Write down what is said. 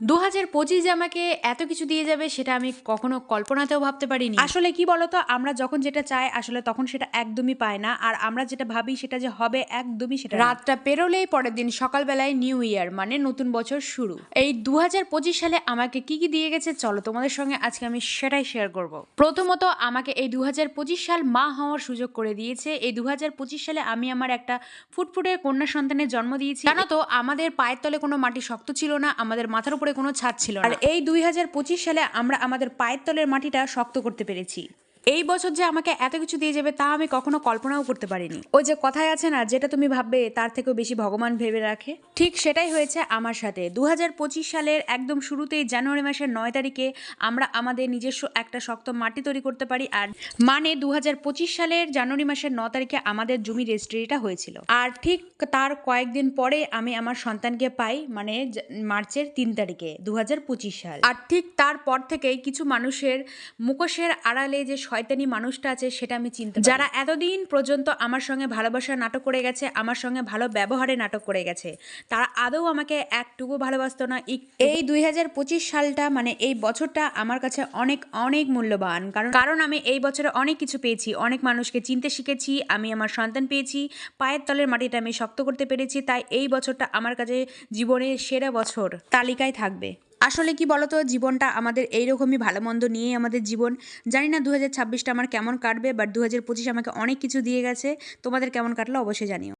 2025 যে আমাকে এত কিছু দিয়ে যাবে সেটা আমি কখনো কল্পনাতেও ভাবতে পারিনি। আসলে কি বলতো, আমরা যখন যেটা চাই আসলে তখন সেটা একদমই পায় না, আর আমরা যেটা ভাবি সেটা যে হবে একদমই সেটা না। রাতটা পেরোলেই পরের দিন সকালবেলায় নিউ ইয়ার, মানে নতুন বছর শুরু। এই 2025 সালে আমাকে কি কি দিয়ে গেছে চলো তোমাদের সঙ্গে আজকে আমি সেটাই শেয়ার করব। প্রথমত আমাকে এই 2025 সাল মা হওয়ার সুযোগ করে দিয়েছে। এই 2025 সালে আমি আমার একটা ফুটফুটে কন্যা সন্তানের জন্ম দিয়েছি। জানো তো, আমাদের পায়ের তলে কোনো মাটি শক্ত ছিল না, আমাদের মাথার উপরে কোনো ছাদ ছিল না, আর এই 2025 সালে আমরা আমাদের পায়ের তলের মাটিটা শক্ত করতে পেরেছি। এই বছর যে আমাকে এত কিছু দিয়ে যাবে তা আমি কখনো কল্পনাও করতে পারিনি। ওই যে কথায় আছে না, যেটা তুমি ভাববে তার থেকেও বেশি ভগবান ভেবে রাখে, ঠিক সেটাই হয়েছে আমার সাথে। 2025 সালের একদম শুরুতেই জানুয়ারি মাসের 9 তারিখে আমরা আমাদের নিজস্ব একটা শক্ত মাটি তৈরি করতে পারি। আর মানে 2025 সালের জানুয়ারি মাসের 9 তারিখে আমাদের জমি রেজিস্ট্রিটা হয়েছিল। আর ঠিক তার কয়েকদিন পরে আমি আমার সন্তানকে পাই, মানে মার্চের 3 তারিখে 2025 সাল। আর ঠিক তারপর থেকেই কিছু মানুষের মুখোশের আড়ালে যে শয়তানি মানুষটা আছে সেটা আমি চিনতে পারি। যারা এতদিন পর্যন্ত আমার সঙ্গে ভালোবাসার নাটক করে গেছে, আমার সঙ্গে ভালো ব্যবহারে নাটক করে গেছে, তারা আদৌ আমাকে একটুকু ভালোবাসতো না। এই 2025 সালটা, মানে এই বছরটা আমার কাছে অনেক অনেক মূল্যবান, কারণ আমি এই বছরে অনেক কিছু পেয়েছি, অনেক মানুষকে চিনতে শিখেছি, আমি আমার সন্তান পেয়েছি, পায়ের তলের মাটিটা আমি শক্ত করতে পেরেছি। তাই এই বছরটা আমার কাছে জীবনের সেরা বছর তালিকায় থাকবে। আসলে কি বলতো, জীবনটা আমাদের এইরকমই, ভালো মন্দ নিয়েই আমাদের জীবন। জানি না 2026টা আমার কেমন কাটবে, বাট 2025 আমাকে অনেক কিছু দিয়ে গেছে। তোমাদের কেমন কাটলো অবশ্যই জানিও।